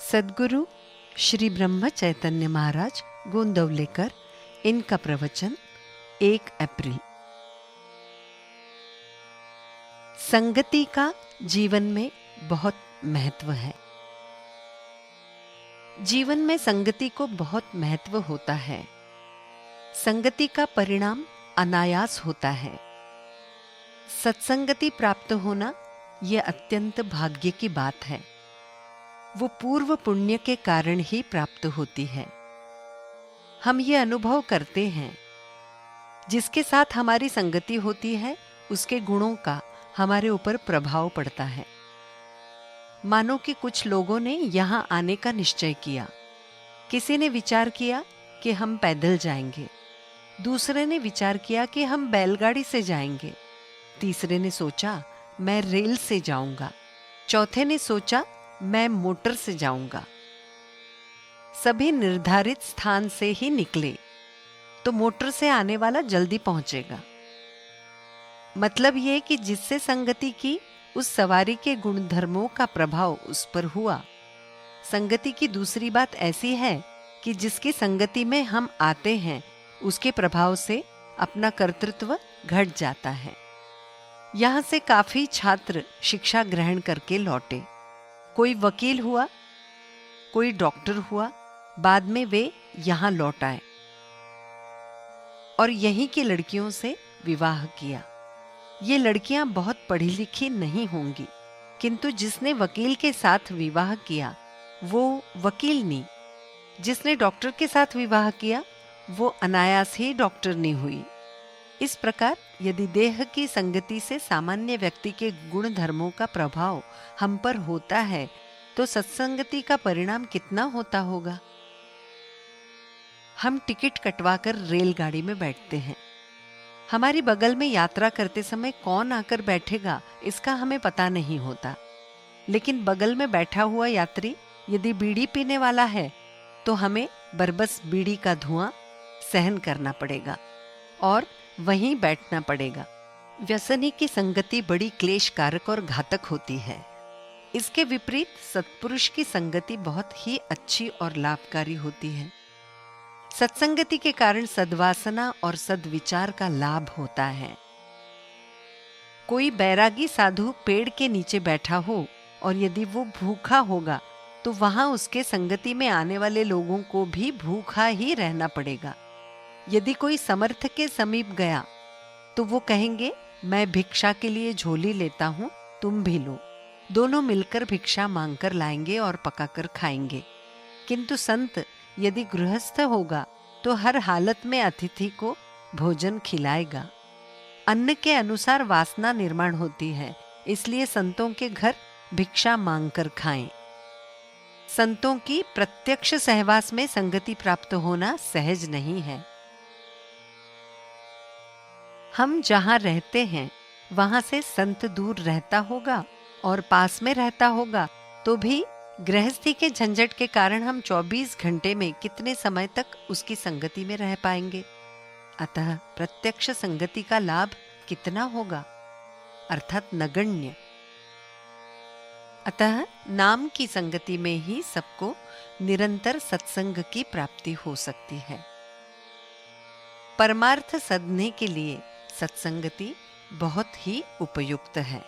सद्गुरु श्री ब्रह्म चैतन्य महाराज गोंदवलेकर, इनका प्रवचन 1 अप्रैल। संगति का जीवन में बहुत महत्व है। जीवन में संगति को बहुत महत्व होता है। संगति का परिणाम अनायास होता है। सत्संगति प्राप्त होना यह अत्यंत भाग्य की बात है। वो पूर्व पुण्य के कारण ही प्राप्त होती है। हम ये अनुभव करते हैं, जिसके साथ हमारी संगति होती है उसके गुणों का हमारे ऊपर प्रभाव पड़ता है। मानो कि कुछ लोगों ने यहाँ आने का निश्चय किया। किसी ने विचार किया कि हम पैदल जाएंगे, दूसरे ने विचार किया कि हम बैलगाड़ी से जाएंगे, तीसरे ने सोचा मैं रेल से जाऊंगा, चौथे ने सोचा मैं मोटर से जाऊंगा। सभी निर्धारित स्थान से ही निकले तो मोटर से आने वाला जल्दी पहुंचेगा। मतलब यह कि जिससे संगति की उस सवारी के गुणधर्मों का प्रभाव उस पर हुआ। संगति की दूसरी बात ऐसी है कि जिसकी संगति में हम आते हैं उसके प्रभाव से अपना कर्तृत्व घट जाता है। यहां से काफी छात्र शिक्षा ग्रहण करके लौटे। कोई वकील हुआ, कोई डॉक्टर हुआ, बाद में वे यहां लौट आए और यहीं की लड़कियों से विवाह किया। ये लड़कियां बहुत पढ़ी लिखी नहीं होंगी, किंतु जिसने वकील के साथ विवाह किया वो वकीलनी, जिसने डॉक्टर के साथ विवाह किया वो अनायास ही डॉक्टरनी हुई। इस प्रकार यदि देह की संगति से सामान्य व्यक्ति के गुण धर्मों का प्रभाव हम पर होता है तो सत्संगति का परिणाम कितना होता होगा। हम टिकट कटवाकर रेलगाड़ी में बैठते हैं। हमारी बगल में यात्रा करते समय कौन आकर बैठेगा इसका हमें पता नहीं होता, लेकिन बगल में बैठा हुआ यात्री यदि बीड़ी पीने वाला है तो हमें बरबस बीड़ी का धुआं सहन करना पड़ेगा और वहीं बैठना पड़ेगा। व्यसनी की संगति बड़ी क्लेशकारक और घातक होती है। इसके विपरीत सत्पुरुष की संगति बहुत ही अच्छी और लाभकारी होती है। सत्संगति के कारण सद्वासना और सद्विचार का लाभ होता है। कोई बैरागी साधु पेड़ के नीचे बैठा हो और यदि वो भूखा होगा तो वहां उसके संगति में आने वाले लोगों को भी भूखा ही रहना पड़ेगा। यदि कोई समर्थ के समीप गया तो वो कहेंगे मैं भिक्षा के लिए झोली लेता हूं, तुम भी लो। दोनों मिलकर भिक्षा मांगकर लाएंगे और पकाकर खाएंगे। किंतु संत यदि गृहस्थ होगा तो हर हालत में अतिथि को भोजन खिलाएगा। अन्न के अनुसार वासना निर्माण होती है, इसलिए संतों के घर भिक्षा मांगकर खाएं। संतों की प्रत्यक्ष सहवास में संगति प्राप्त होना सहज नहीं है। हम जहां रहते हैं वहां से संत दूर रहता होगा और पास में रहता होगा तो भी गृहस्थी के झंझट के कारण हम 24 घंटे में कितने समय तक उसकी संगति में रह पाएंगे। अतः प्रत्यक्ष संगति का लाभ कितना होगा, अर्थात नगण्य। अतः नाम की संगति में ही सबको निरंतर सत्संग की प्राप्ति हो सकती है। परमार्थ साधने के लिए सत्संगति बहुत ही उपयुक्त है।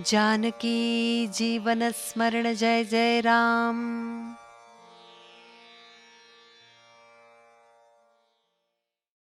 जानकी जीवन स्मरण जय जय राम।